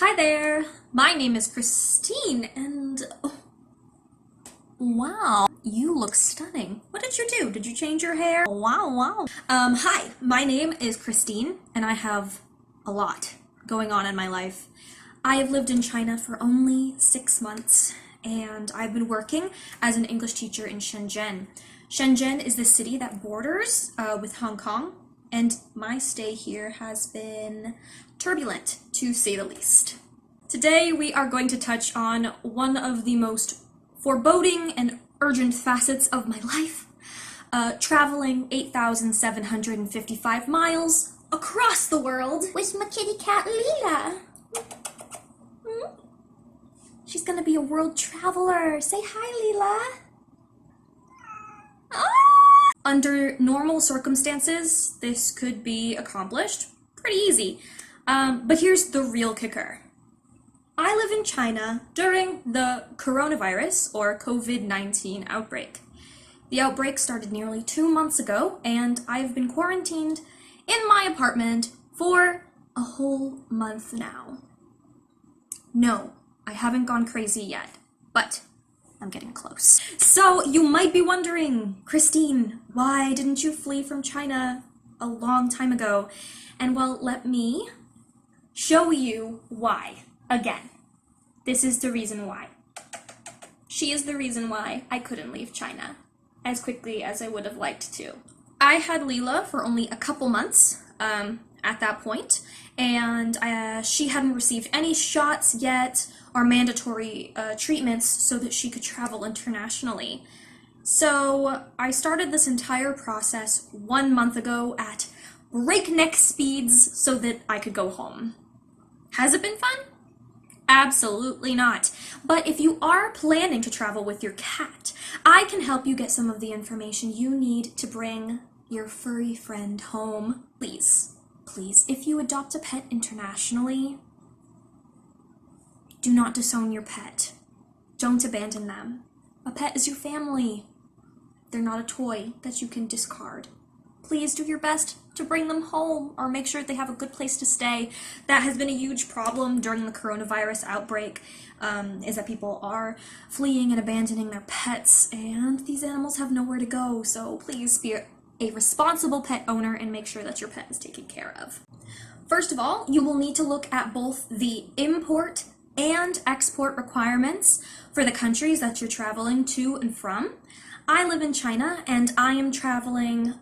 Hi there, my name is Christine and wow, you look stunning. What did you do? Did you change your hair? Wow. Hi, my name is Christine and I have a lot going on in my life. I have lived in China for only 6 months and I've been working as an English teacher in Shenzhen. Shenzhen is the city that borders with Hong Kong, and my stay here has been turbulent, to say the least. Today we are going to touch on one of the most foreboding and urgent facets of my life, traveling 8,755 miles across the world with my kitty cat Leela. She's gonna be a world traveler. Say hi, Leela. Under normal circumstances, this could be accomplished pretty easy. But here's the real kicker. I live in China during the coronavirus, or COVID-19 outbreak. The outbreak started nearly 2 months ago, and I've been quarantined in my apartment for a whole month now. No, I haven't gone crazy yet, but I'm getting close. So you might be wondering, Christine, why didn't you flee from China a long time ago? And well, let me show you why. Again, this is the reason why. She is the reason why I couldn't leave China as quickly as I would have liked to. I had Leela for only a couple months at that point, and she hadn't received any shots yet or mandatory treatments so that she could travel internationally. So I started this entire process 1 month ago at breakneck speeds so that I could go home. Has it been fun? Absolutely not. But if you are planning to travel with your cat, I can help you get some of the information you need to bring your furry friend home. Please, if you adopt a pet internationally, do not disown your pet. Don't abandon them. A pet is your family. They're not a toy that you can discard. Please do your best to bring them home or make sure they have a good place to stay. That has been a huge problem during the coronavirus outbreak, is that people are fleeing and abandoning their pets, and these animals have nowhere to go. So please be a responsible pet owner and make sure that your pet is taken care of. First of all, you will need to look at both the import and export requirements for the countries that you're traveling to and from. I live in China and I am traveling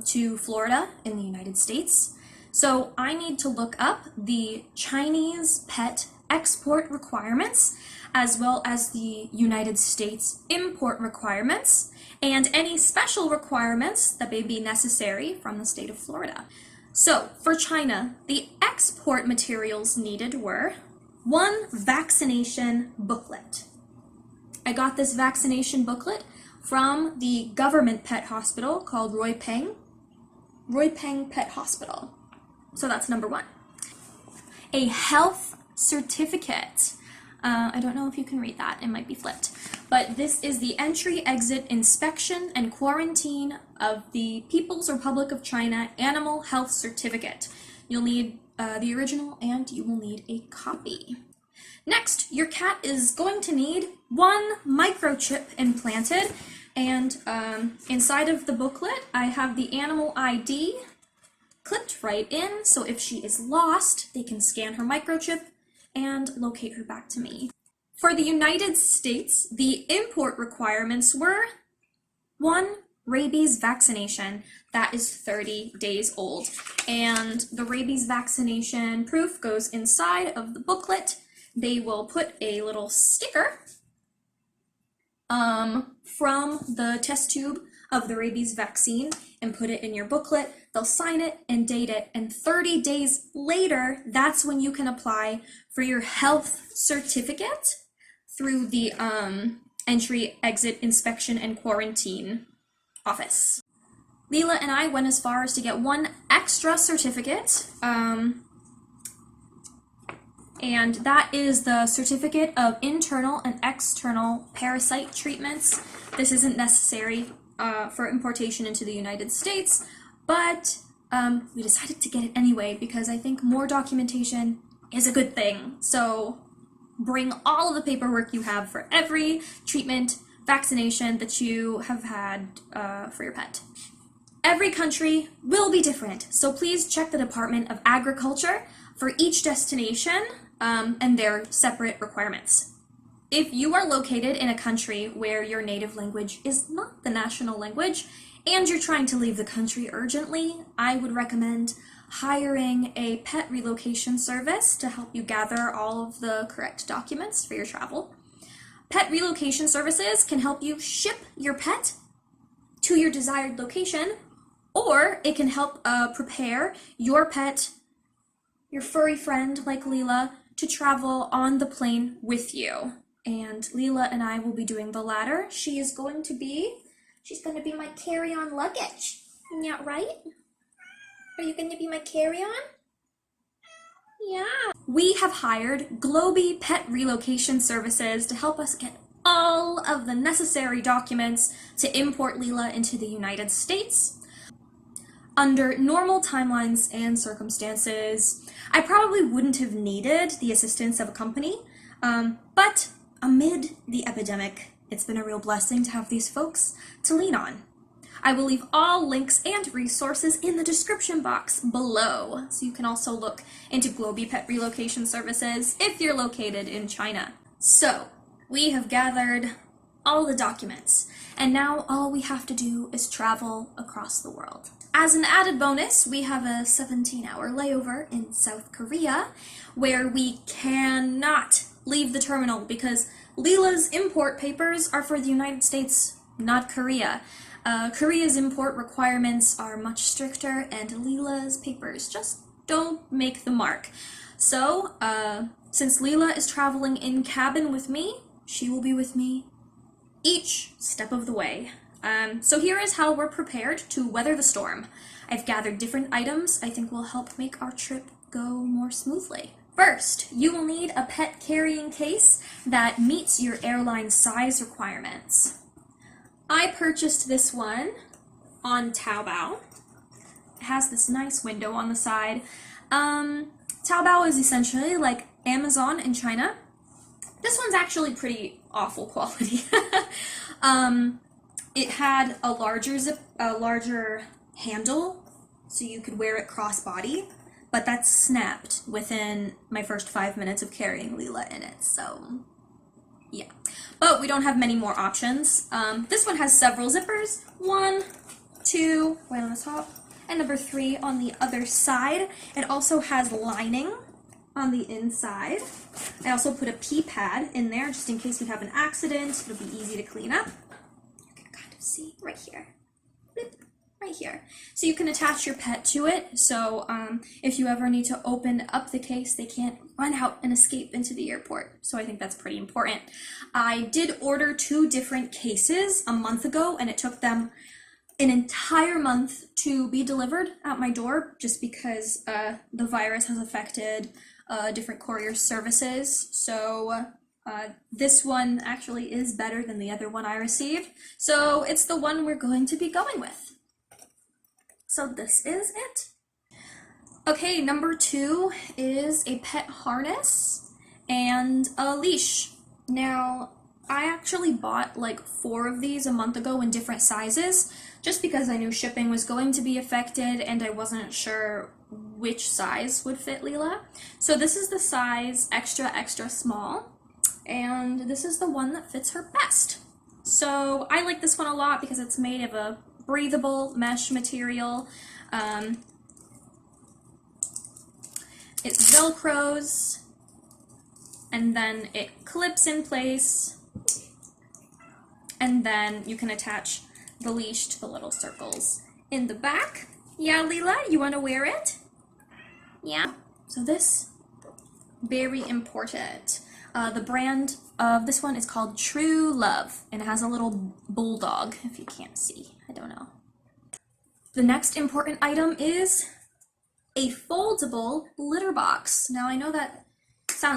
to Florida in the United States. So I need to look up the Chinese pet export requirements as well as the United States import requirements and any special requirements that may be necessary from the state of Florida. So for China, the export materials needed were 1 vaccination booklet. I got this vaccination booklet from the government pet hospital called Roy Peng Pet Hospital. So that's number 1. A health certificate. I don't know if you can read that, it might be flipped. But this is the entry-exit inspection and quarantine of the People's Republic of China Animal Health Certificate. You'll need the original and you will need a copy. Next, your cat is going to need 1 microchip implanted, and inside of the booklet I have the animal ID clipped right in, so if she is lost, they can scan her microchip and locate her back to me. For the United States, the import requirements were 1 rabies vaccination that is 30 days old, and the rabies vaccination proof goes inside of the booklet. They will put a little sticker from the test tube of the rabies vaccine and put it in your booklet. They'll sign it and date it, and 30 days later, that's when you can apply for your health certificate through the entry, exit, inspection, and quarantine office. Leela and I went as far as to get 1 extra certificate, and that is the certificate of internal and external parasite treatments. This isn't necessary for importation into the United States, but we decided to get it anyway because I think more documentation is a good thing. So bring all of the paperwork you have for every treatment, vaccination that you have had for your pet. Every country will be different, so please check the Department of Agriculture for each destination and their separate requirements. If you are located in a country where your native language is not the national language and you're trying to leave the country urgently, I would recommend hiring a pet relocation service to help you gather all of the correct documents for your travel. Pet relocation services can help you ship your pet to your desired location, or it can help prepare your pet, your furry friend like Leela, to travel on the plane with you. And Leela and I will be doing the latter. She's going to be my carry-on luggage. Yeah, right? Are you going to be my carry-on? Yeah. We have hired Globy Pet Relocation Services to help us get all of the necessary documents to import Leela into the United States. Under normal timelines and circumstances, I probably wouldn't have needed the assistance of a company, but amid the epidemic, it's been a real blessing to have these folks to lean on. I will leave all links and resources in the description box below, so you can also look into Globy Pet Relocation Services if you're located in China. So, we have gathered all the documents, and now all we have to do is travel across the world. As an added bonus, we have a 17-hour layover in South Korea, where we cannot leave the terminal because Leela's import papers are for the United States, not Korea. Korea's import requirements are much stricter, and Leela's papers just don't make the mark. So, since Leela is traveling in cabin with me, she will be with me each step of the way. So here is how we're prepared to weather the storm. I've gathered different items I think will help make our trip go more smoothly. First, you will need a pet carrying case that meets your airline size requirements. I purchased this one on Taobao. It has this nice window on the side. Taobao is essentially like Amazon in China. This one's actually pretty awful quality. It had a larger handle, so you could wear it crossbody, but that snapped within my first 5 minutes of carrying Leela in it, so yeah. But we don't have many more options. This one has several zippers. 1, 2, right on the top, and number 3 on the other side. It also has lining on the inside. I also put a pee pad in there just in case we have an accident. It'll be easy to clean up. You can kind of see right here. Bloop, right here. So you can attach your pet to it. So if you ever need to open up the case, they can't run out and escape into the airport. So I think that's pretty important. I did order 2 different cases a month ago, and it took them an entire month to be delivered at my door just because the virus has affected different courier services. So this one actually is better than the other one I received. So it's the one we're going to be going with. So this is it. Okay, number 2 is a pet harness and a leash. Now, I actually bought like 4 of these a month ago in different sizes, just because I knew shipping was going to be affected and I wasn't sure which size would fit Leela. So this is the size extra, extra small, and this is the one that fits her best. So I like this one a lot because it's made of a breathable mesh material. It velcros, and then it clips in place, and then you can attach the leash to the little circles in the back. Yeah, Leela, you want to wear it? Yeah. So this, very important. The brand of this one is called True Love, and it has a little bulldog, if you can't see. I don't know. The next important item is a foldable litter box. Now, I know that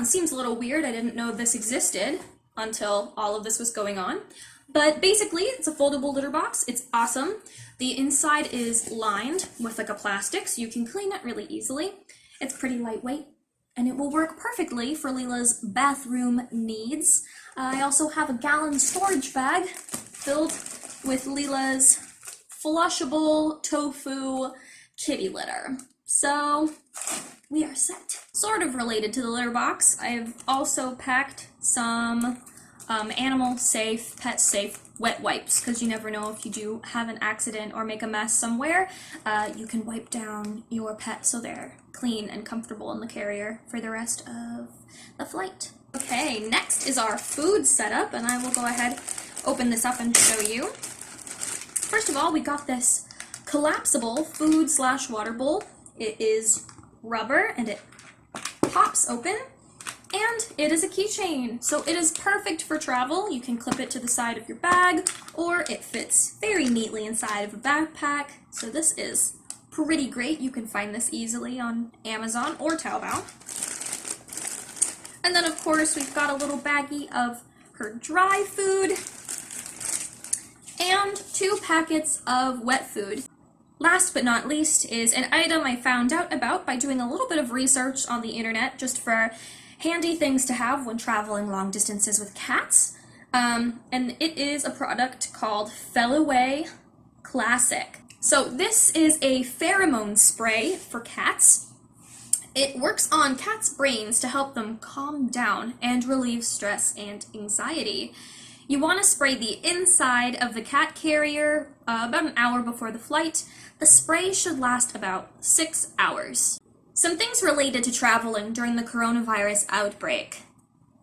seems a little weird. I didn't know this existed until all of this was going on. But basically, it's a foldable litter box. It's awesome. The inside is lined with like a plastic, so you can clean it really easily. It's pretty lightweight, and it will work perfectly for Leela's bathroom needs. I also have a gallon storage bag filled with Leela's flushable tofu kitty litter. So we are set. Sort of related to the litter box, I have also packed some animal safe, pet safe wet wipes, because you never know if you do have an accident or make a mess somewhere. You can wipe down your pet so they're clean and comfortable in the carrier for the rest of the flight. Okay, next is our food setup, and I will go ahead, open this up and show you. First of all, we got this collapsible food/water bowl. It is rubber and it pops open, and it is a keychain, so it is perfect for travel. You can clip it to the side of your bag, or it fits very neatly inside of a backpack, so this is pretty great. You can find this easily on Amazon or Taobao. And then of course we've got a little baggie of her dry food and 2 packets of wet food. Last but not least is an item I found out about by doing a little bit of research on the internet, just for handy things to have when traveling long distances with cats. And it is a product called Feliway Classic. So this is a pheromone spray for cats. It works on cats' brains to help them calm down and relieve stress and anxiety. You want to spray the inside of the cat carrier about an hour before the flight. The spray should last about 6 hours. Some things related to traveling during the coronavirus outbreak.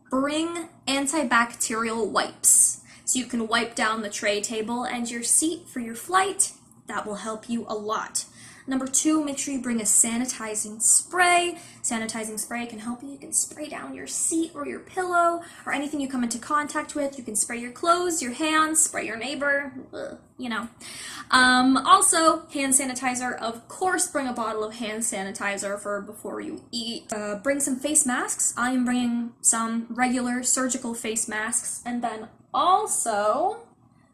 Bring antibacterial wipes, so you can wipe down the tray table and your seat for your flight. That will help you a lot. Number 2, make sure you bring a sanitizing spray. Sanitizing spray can help you. You can spray down your seat or your pillow or anything you come into contact with. You can spray your clothes, your hands, spray your neighbor, you know. Also, hand sanitizer. Of course, bring a bottle of hand sanitizer for before you eat. Bring some face masks. I am bringing some regular surgical face masks. And then also,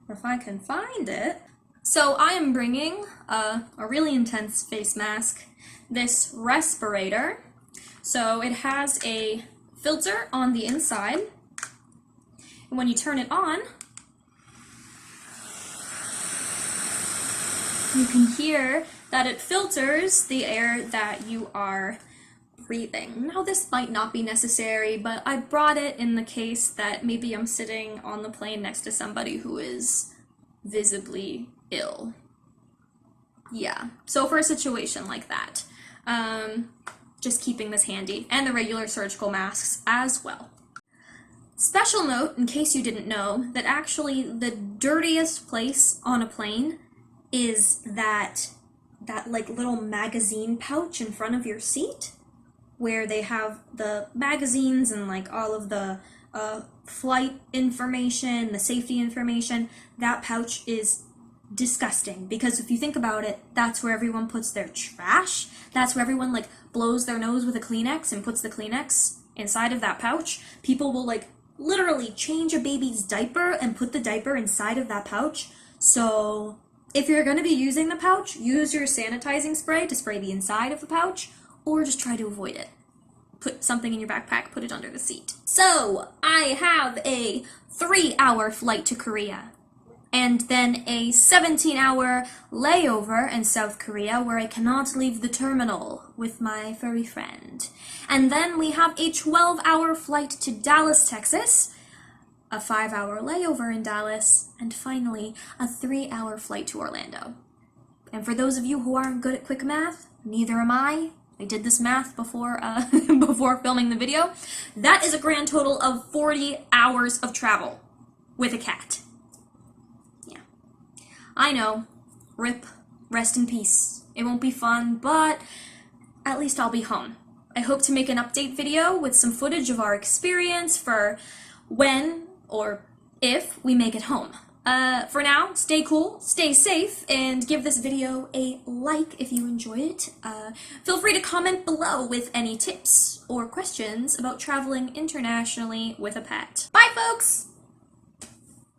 if I can find it, so I am bringing a really intense face mask, this respirator. So it has a filter on the inside, and when you turn it on, you can hear that it filters the air that you are breathing. Now this might not be necessary, but I brought it in the case that maybe I'm sitting on the plane next to somebody who is visibly ill. Yeah, so for a situation like that, just keeping this handy, and the regular surgical masks as well. Special note, in case you didn't know, that actually the dirtiest place on a plane is that like little magazine pouch in front of your seat, where they have the magazines and like all of the flight information, the safety information. That pouch is disgusting, because if you think about it, that's where everyone puts their trash. That's where everyone like blows their nose with a Kleenex and puts the Kleenex inside of that pouch. People will like literally change a baby's diaper and put the diaper inside of that pouch. So if you're going to be using the pouch, use your sanitizing spray to spray the inside of the pouch, or just try to avoid it. Put something in your backpack, put it under the seat. So I have a 3-hour flight to Korea, and then a 17-hour layover in South Korea where I cannot leave the terminal with my furry friend. And then we have a 12-hour flight to Dallas, Texas, a 5-hour layover in Dallas, and finally a 3-hour flight to Orlando. And for those of you who aren't good at quick math, neither am I. I did this math before before filming the video. That is a grand total of 40 hours of travel with a cat. Yeah. I know. RIP. Rest in peace. It won't be fun, but at least I'll be home. I hope to make an update video with some footage of our experience for when or if we make it home. For now, stay cool, stay safe, and give this video a like if you enjoyed it. Feel free to comment below with any tips or questions about traveling internationally with a pet. Bye, folks!